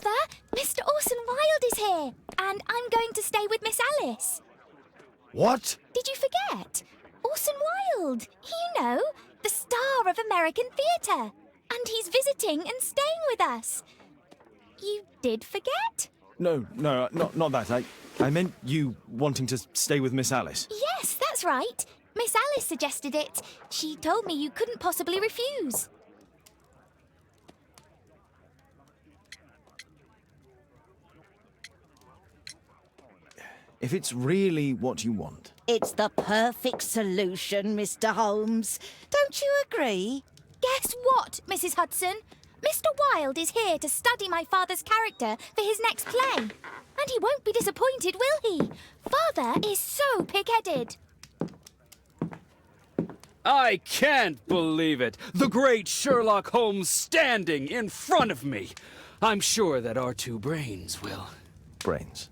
Father, Mr. Orson Wilde is here, and I'm going to stay with Miss Alice. What? Did you forget? Orson Wilde, you know, the star of American theatre. And he's visiting and staying with us. You did forget? No, not that. I meant you wanting to stay with Miss Alice. Yes, that's right. Miss Alice suggested it. She told me you couldn't possibly refuse. If it's really what you want. It's the perfect solution, Mr. Holmes. Don't you agree? Guess what, Mrs. Hudson? Mr. Wilde is here to study my father's character for his next play. And he won't be disappointed, will he? Father is so pig-headed. I can't believe it! The great Sherlock Holmes standing in front of me! I'm sure that our two brains will... Brains.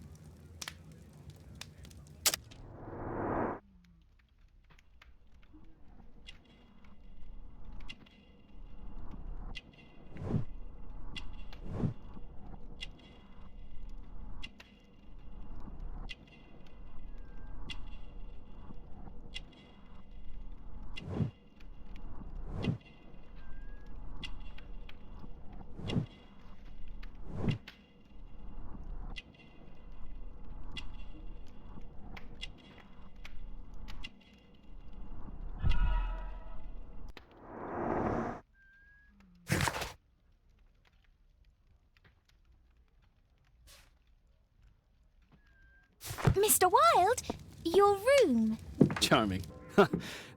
Mr. Wilde, your room. Charming.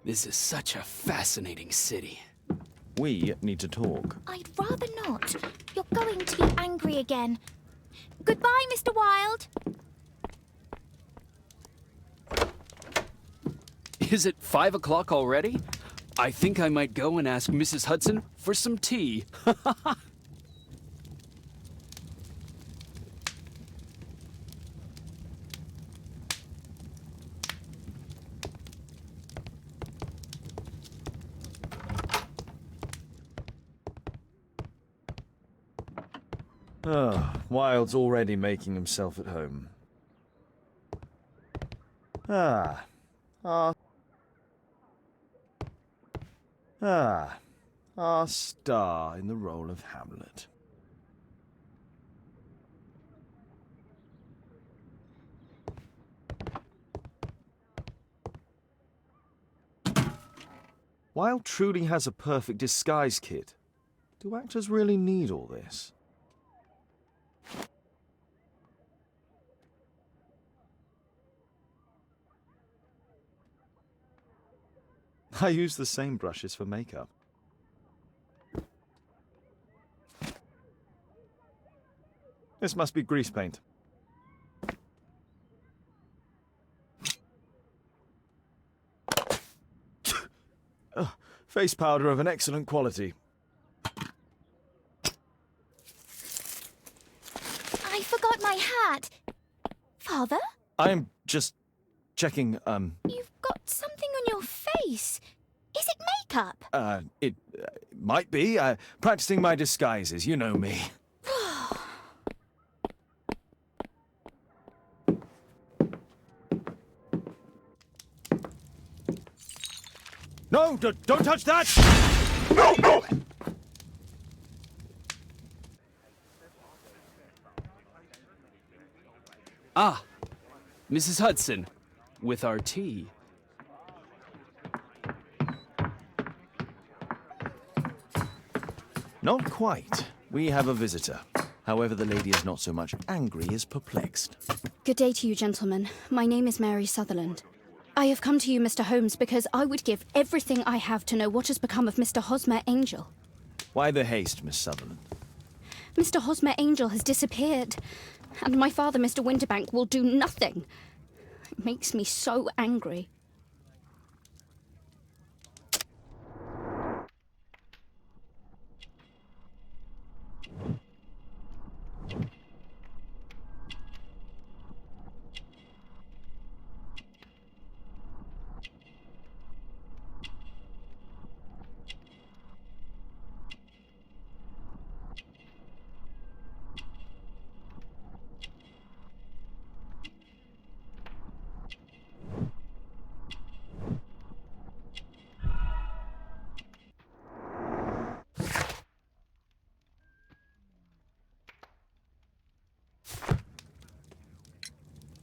This is such a fascinating city. We need to talk. I'd rather not. You're going to be angry again. Goodbye, Mr. Wilde. Is it 5 o'clock already? I think I might go and ask Mrs. Hudson for some tea. Wilde's already making himself at home. Our star in the role of Hamlet. Wilde truly has a perfect disguise kit. Do actors really need all this? I use the same brushes for makeup. This must be grease paint. Face powder of an excellent quality. I forgot my hat. Father? I'm just checking, You've got something on your face. Is it makeup? It might be. Practicing my disguises, you know me. No, don't touch that! No! Ah, Mrs. Hudson, with our tea. Not quite. We have a visitor. However, the lady is not so much angry as perplexed. Good day to you, gentlemen. My name is Mary Sutherland. I have come to you, Mr. Holmes, because I would give everything I have to know what has become of Mr. Hosmer Angel. Why the haste, Miss Sutherland? Mr. Hosmer Angel has disappeared, and my father, Mr. Winterbank, will do nothing. It makes me so angry.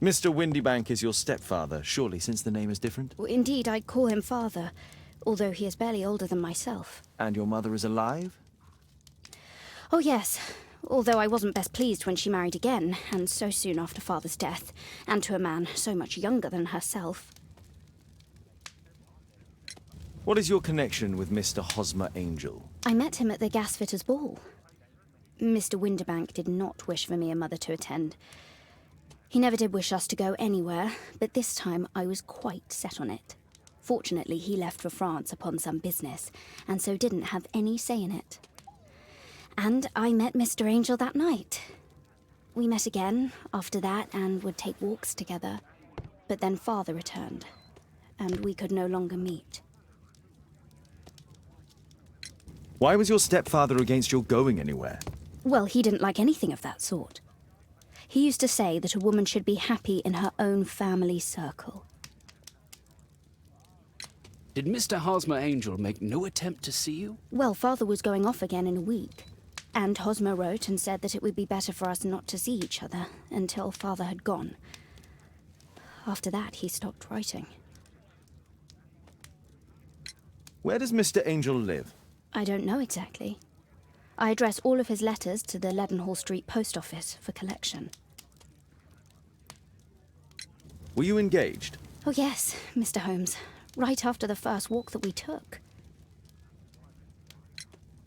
Mr. Windybank is your stepfather, surely, since the name is different? Indeed, I call him father, although he is barely older than myself. And your mother is alive? Oh, yes. Although I wasn't best pleased when she married again, and so soon after father's death, and to a man so much younger than herself. What is your connection with Mr. Hosmer Angel? I met him at the gasfitter's ball. Mr. Windybank did not wish for me and Mother to attend. He never did wish us to go anywhere, but this time I was quite set on it. Fortunately, he left for France upon some business, and so didn't have any say in it. And I met Mr. Angel that night. We met again after that and would take walks together. But then Father returned, and we could no longer meet. Why was your stepfather against your going anywhere? Well, he didn't like anything of that sort. He used to say that a woman should be happy in her own family circle. Did Mr. Hosmer Angel make no attempt to see you? Well, Father was going off again in a week. And Hosmer wrote and said that it would be better for us not to see each other until Father had gone. After that, he stopped writing. Where does Mr. Angel live? I don't know exactly. I address all of his letters to the Leadenhall Street Post Office for collection. Were you engaged? Oh yes, Mr. Holmes. Right after the first walk that we took.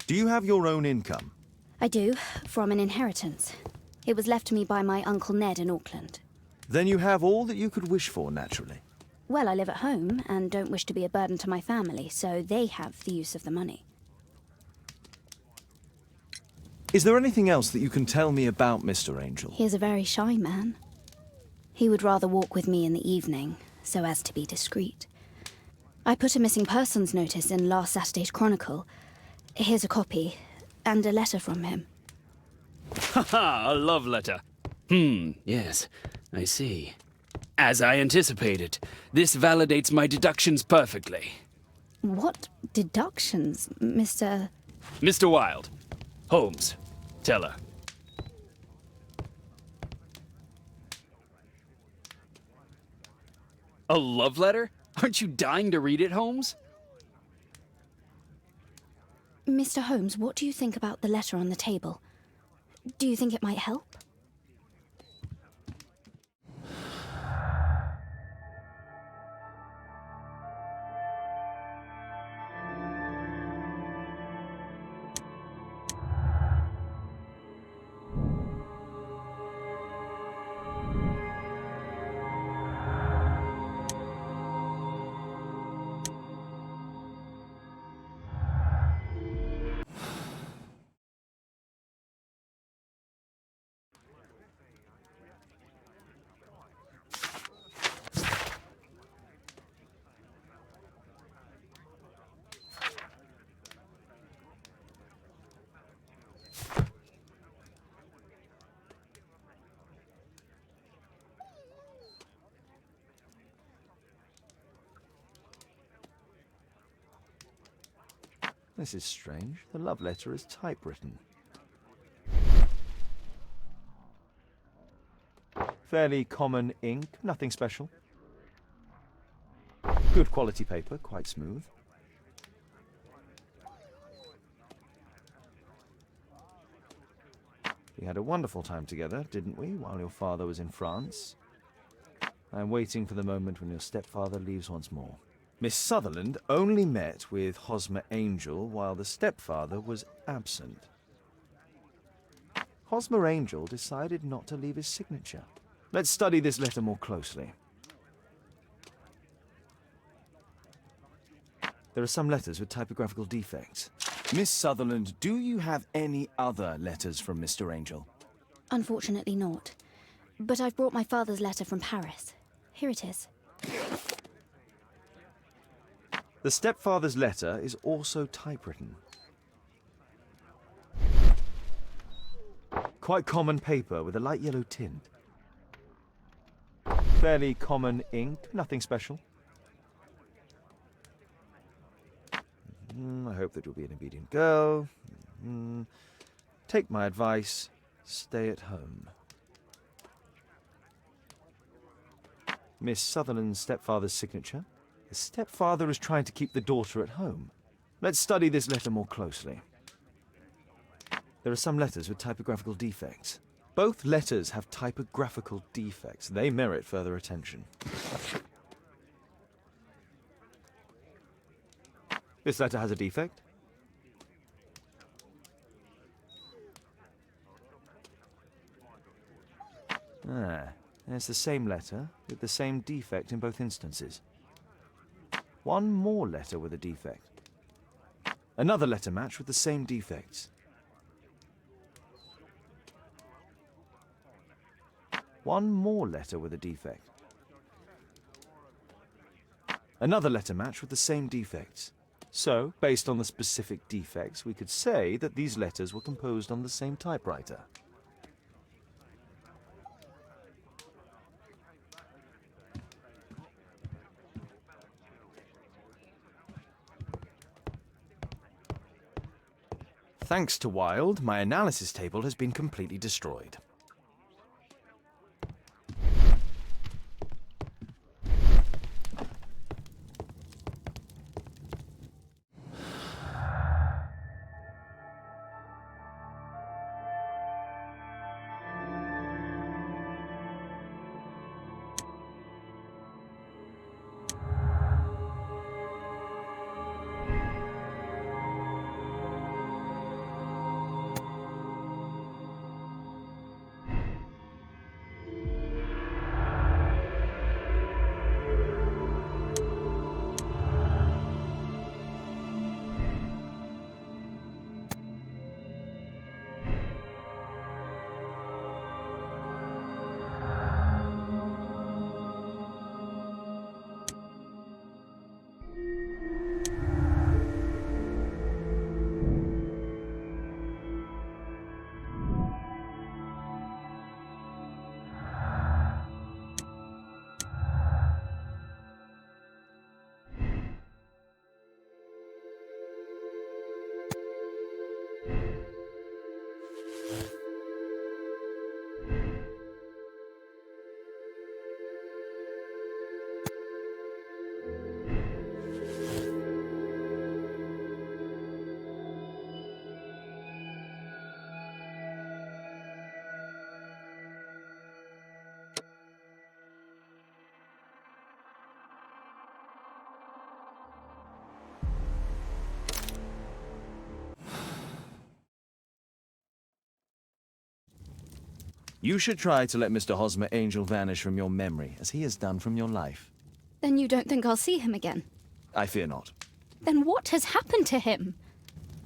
Do you have your own income? I do, from an inheritance. It was left to me by my Uncle Ned in Auckland. Then you have all that you could wish for, naturally. Well, I live at home and don't wish to be a burden to my family, so they have the use of the money. Is there anything else that you can tell me about Mr. Angel? He is a very shy man. He would rather walk with me in the evening, so as to be discreet. I put a missing persons notice in last Saturday's Chronicle. Here's a copy, and a letter from him. Haha, a love letter. Yes, I see. As I anticipated, this validates my deductions perfectly. What deductions, Mr. Mr. Wilde. Holmes. Tell her. A love letter? Aren't you dying to read it, Holmes? Mr. Holmes, what do you think about the letter on the table? Do you think it might help? This is strange. The love letter is typewritten. Fairly common ink, nothing special. Good quality paper, quite smooth. We had a wonderful time together, didn't we, while your father was in France? I'm waiting for the moment when your stepfather leaves once more. Miss Sutherland only met with Hosmer Angel while the stepfather was absent. Hosmer Angel decided not to leave his signature. Let's study this letter more closely. There are some letters with typographical defects. Miss Sutherland, do you have any other letters from Mr. Angel? Unfortunately not. But I've brought my father's letter from Paris. Here it is. The stepfather's letter is also typewritten. Quite common paper with a light yellow tint. Fairly common ink, nothing special. I hope that you'll be an obedient girl. Take my advice, stay at home. Miss Sutherland's stepfather's signature. The stepfather is trying to keep the daughter at home. Let's study this letter more closely. There are some letters with typographical defects. Both letters have typographical defects. They merit further attention. This letter has a defect. It's the same letter with the same defect in both instances. One more letter with a defect. Another letter match with the same defects. One more letter with a defect. Another letter match with the same defects. So, based on the specific defects, we could say that these letters were composed on the same typewriter. Thanks to Wilde, my analysis table has been completely destroyed. You should try to let Mr. Hosmer Angel vanish from your memory, as he has done from your life. Then you don't think I'll see him again? I fear not. Then what has happened to him?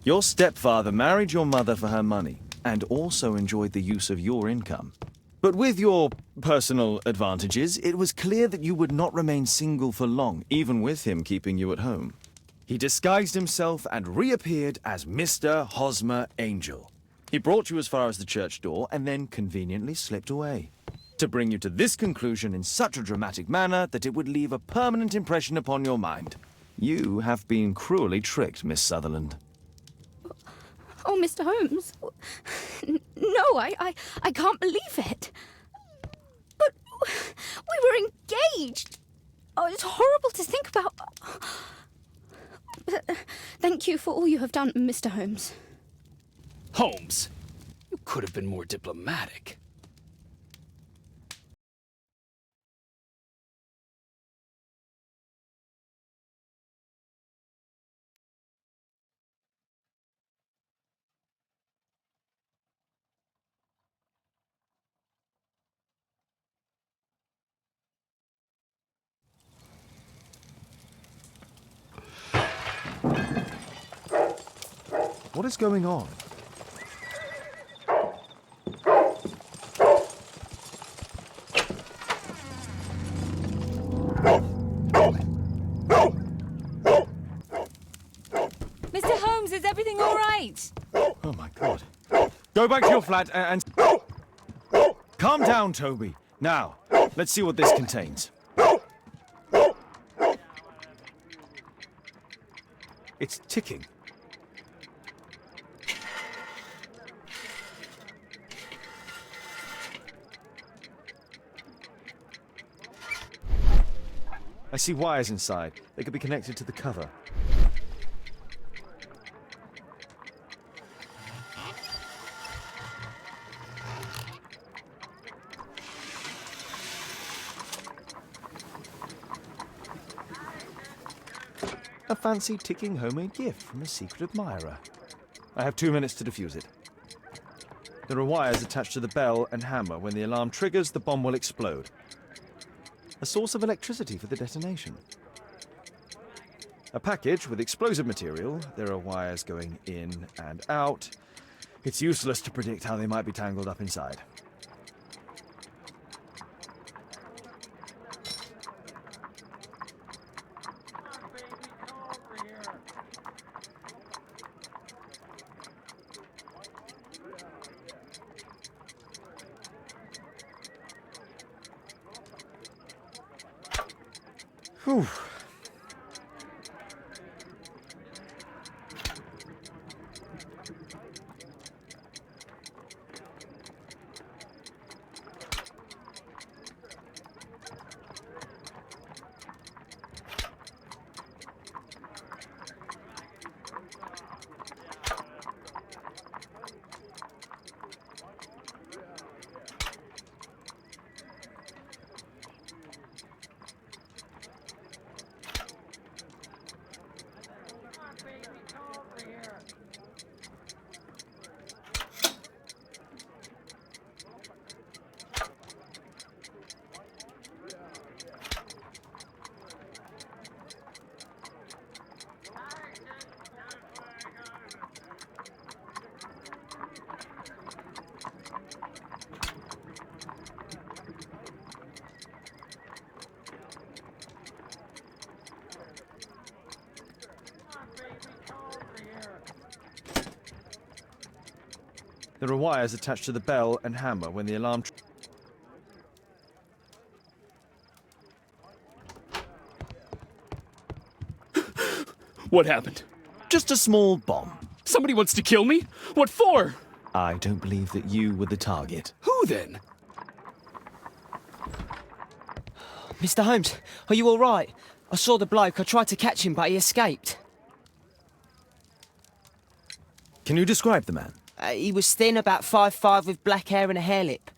Your stepfather married your mother for her money, and also enjoyed the use of your income. But with your personal advantages, it was clear that you would not remain single for long, even with him keeping you at home. He disguised himself and reappeared as Mr. Hosmer Angel. He brought you as far as the church door and then conveniently slipped away, to bring you to this conclusion in such a dramatic manner that it would leave a permanent impression upon your mind. You have been cruelly tricked, Miss Sutherland. Oh, Mr. Holmes. No, I can't believe it. But we were engaged. Oh, it's horrible to think about. But thank you for all you have done, Mr. Holmes. Holmes, you could have been more diplomatic. What is going on? Mr. Holmes, is everything all right? Oh my God. Go back to your flat and... Calm down, Toby. Now, let's see what this contains. It's ticking. I see wires inside. They could be connected to the cover. A fancy ticking homemade gift from a secret admirer. I have 2 minutes to defuse it. There are wires attached to the bell and hammer. When the alarm triggers, the bomb will explode. A source of electricity for the detonation. A package with explosive material. There are wires going in and out. It's useless to predict how they might be tangled up inside. Whew. There are wires attached to the bell and hammer. When the alarm... What happened? Just a small bomb. Somebody wants to kill me? What for? I don't believe that you were the target. Who then? Mr. Holmes, are you all right? I saw the bloke. I tried to catch him, but he escaped. Can you describe the man? He was thin, about 5'5", with black hair and a hair lip.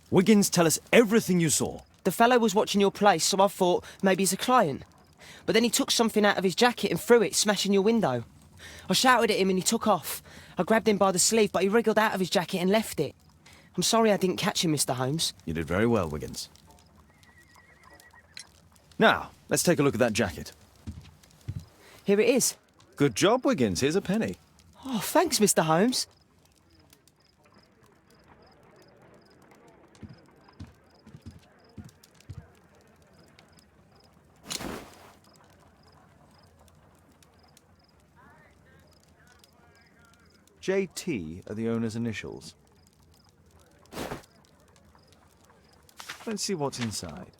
Wiggins, tell us everything you saw. The fellow was watching your place, so I thought maybe he's a client. But then he took something out of his jacket and threw it, smashing your window. I shouted at him and he took off. I grabbed him by the sleeve, but he wriggled out of his jacket and left it. I'm sorry I didn't catch him, Mr. Holmes. You did very well, Wiggins. Now, let's take a look at that jacket. Here it is. Good job, Wiggins. Here's a penny. Oh, thanks, Mr. Holmes. JT are the owner's initials. Let's see what's inside.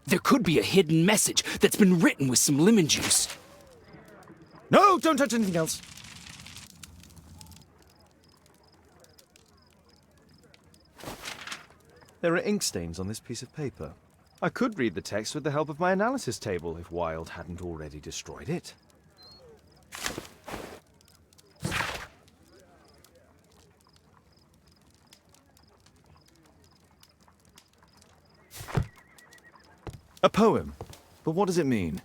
There could be a hidden message that's been written with some lemon juice. No, don't touch anything else. There are ink stains on this piece of paper. I could read the text with the help of my analysis table if Wilde hadn't already destroyed it. A poem. But what does it mean?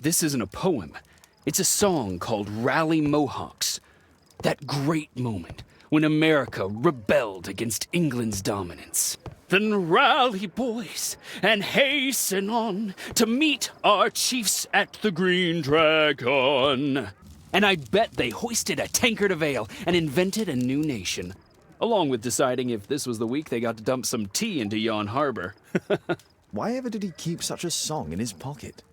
This isn't a poem. It's a song called Rally Mohawks. That great moment when America rebelled against England's dominance. Then rally, boys, and hasten on to meet our chiefs at the Green Dragon. And I bet they hoisted a tankard of ale and invented a new nation. Along with deciding if this was the week they got to dump some tea into Yon Harbor. Why ever did he keep such a song in his pocket?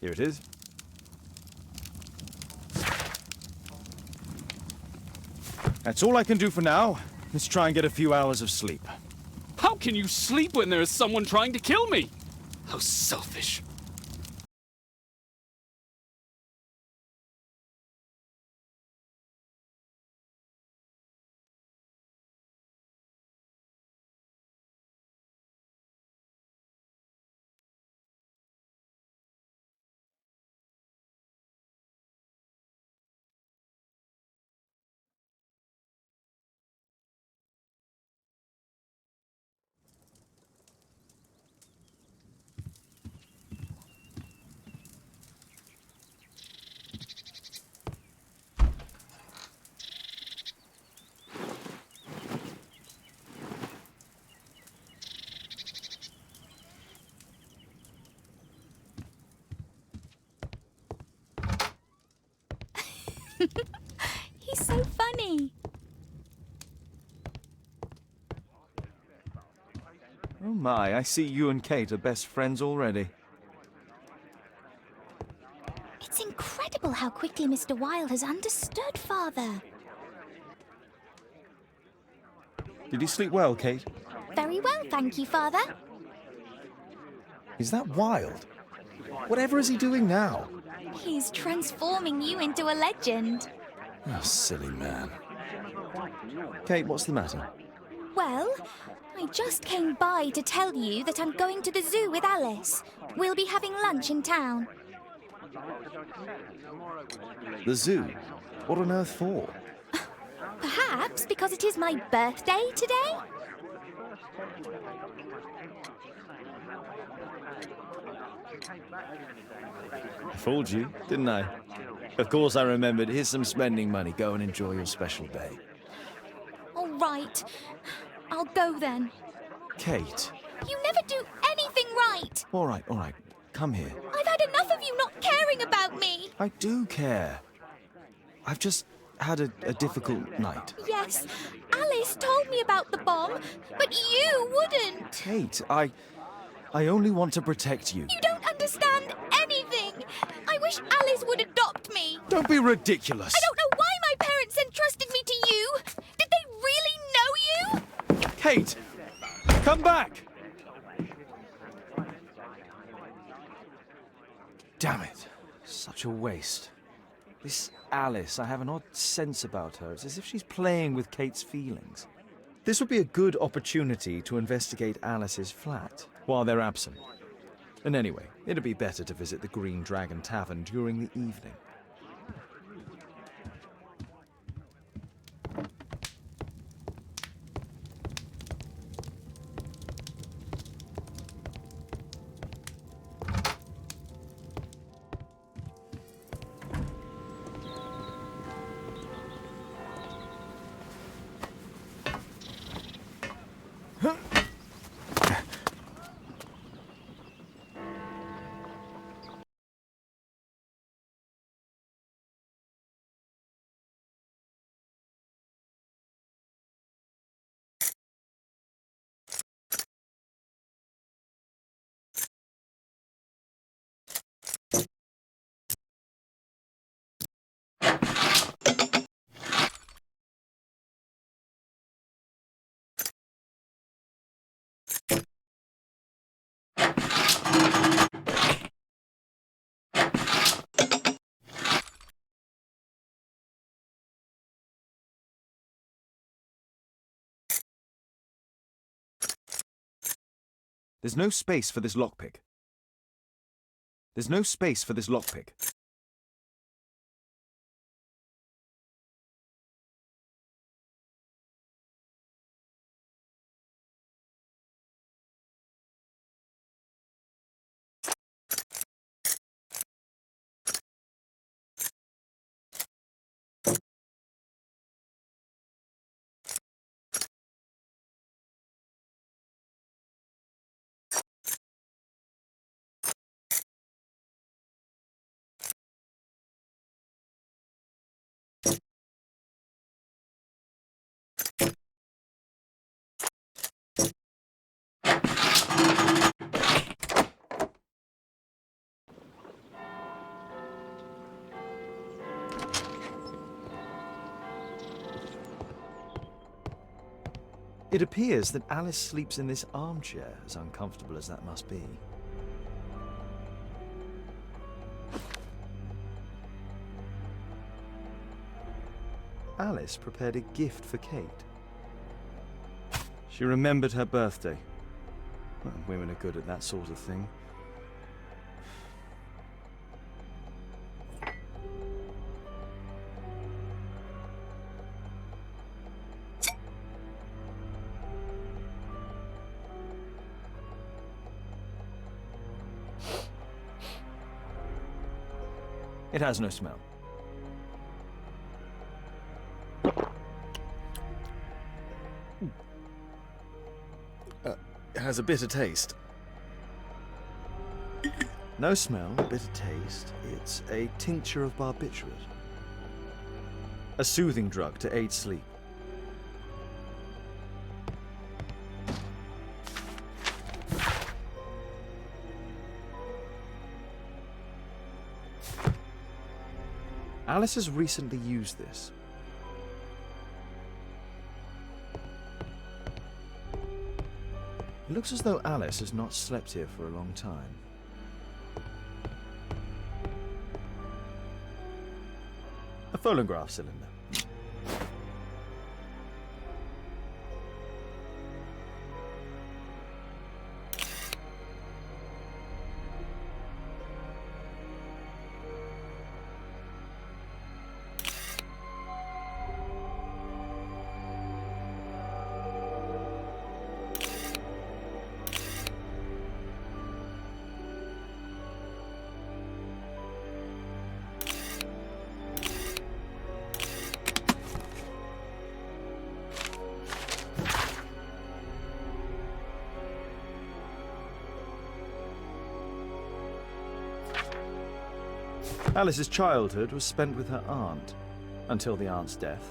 Here it is. That's all I can do for now. Let's try and get a few hours of sleep. How can you sleep when there is someone trying to kill me? How selfish. He's so funny. Oh my, I see you and Kate are best friends already. It's incredible how quickly Mr. Wilde has understood Father. Did you sleep well, Kate? Very well, thank you, Father. Is that Wilde? Whatever is he doing now? He's transforming you into a legend. Oh, silly man. Kate, what's the matter? Well, I just came by to tell you that I'm going to the zoo with Alice. We'll be having lunch in town. The zoo? What on earth for? Perhaps because it is my birthday today? I fooled you, didn't I? Of course I remembered. Here's some spending money. Go and enjoy your special day. All right. I'll go then. Kate. You never do anything right. All right. Come here. I've had enough of you not caring about me. I do care. I've just had a difficult night. Yes, Alice told me about the bomb, but you wouldn't. Kate, I only want to protect you. You don't understand anything. I wish Alice would adopt me. Don't be ridiculous. I don't know why my parents entrusted me to you. Did they really know you? Kate, come back. Damn it. Such a waste. This Alice, I have an odd sense about her. It's as if she's playing with Kate's feelings. This would be a good opportunity to investigate Alice's flat while they're absent. And anyway, it'd be better to visit the Green Dragon Tavern during the evening. There's no space for this lockpick. There's no space for this lockpick. It appears that Alice sleeps in this armchair, as uncomfortable as that must be. Alice prepared a gift for Kate. She remembered her birthday. Well, women are good at that sort of thing. It has no smell. It has a bitter taste. No smell, bitter taste. It's a tincture of barbiturate. A soothing drug to aid sleep. Alice has recently used this. It looks as though Alice has not slept here for a long time. A phonograph cylinder. Alice's childhood was spent with her aunt, until the aunt's death.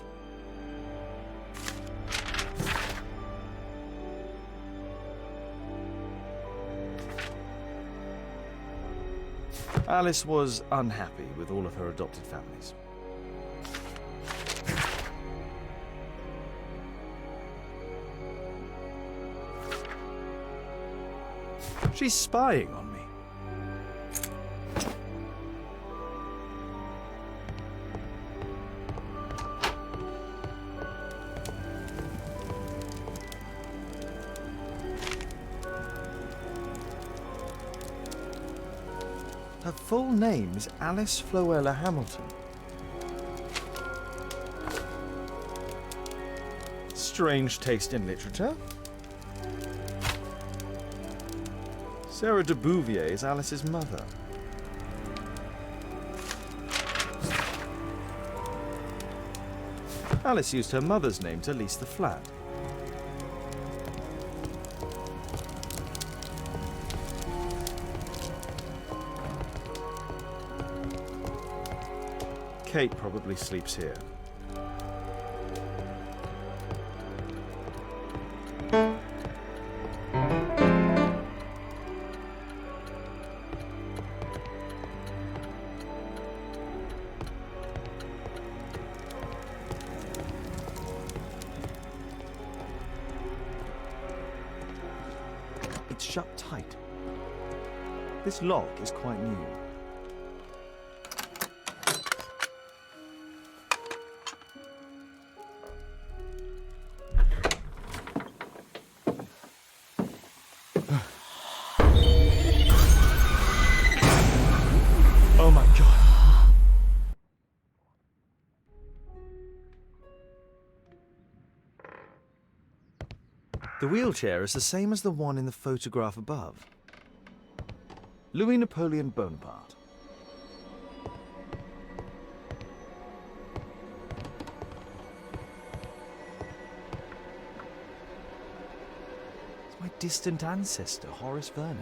Alice was unhappy with all of her adopted families. She's spying on me. Her full name is Alice Floella Hamilton. Strange taste in literature. Sarah de Bouvier is Alice's mother. Alice used her mother's name to lease the flat. Kate probably sleeps here. It's shut tight. This lock is quite new. Oh my God. The wheelchair is the same as the one in the photograph above. Louis Napoleon Bonaparte. It's my distant ancestor, Horace Vernet.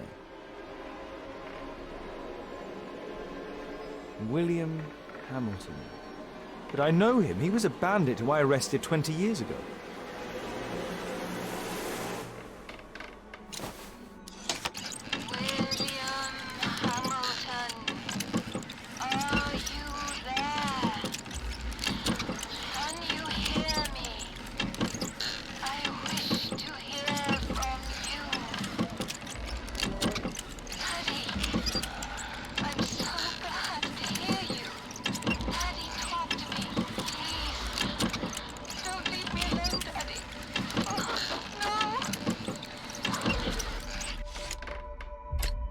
William Hamilton. But I know him. He was a bandit who I arrested 20 years ago. William Hamilton, are you there? Can you hear me? I wish to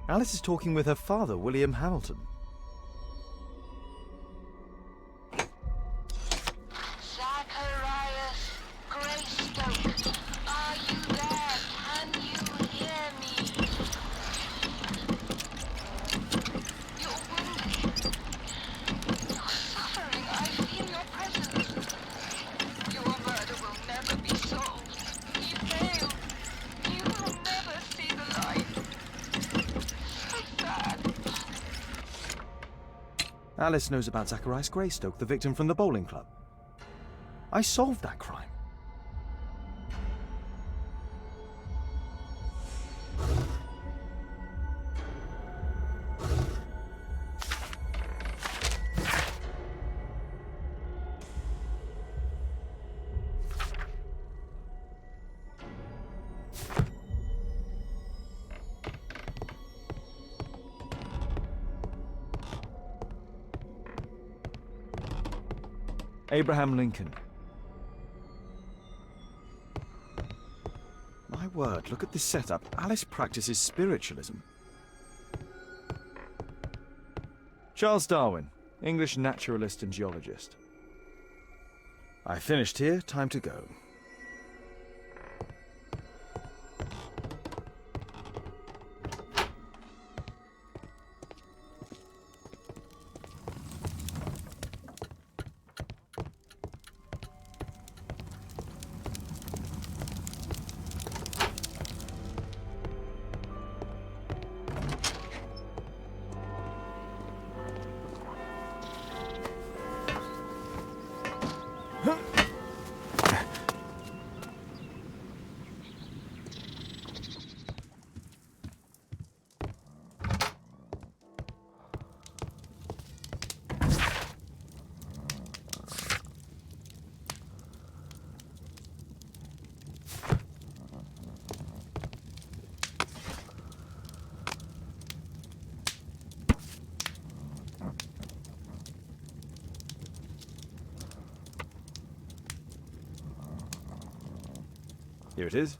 Alice is talking with her father, William Hamilton. Zacharias Greystoke, are you there? Can you hear me? You're wounded. You're suffering. I feel your presence. Your murder will never be solved. You failed. You will never see the light. So sad. Alice knows about Zacharias Greystoke, the victim from the bowling club. I solved that crime. Abraham Lincoln. My word, look at this setup. Alice practices spiritualism. Charles Darwin, English naturalist and geologist. I finished here, time to go. Here it is.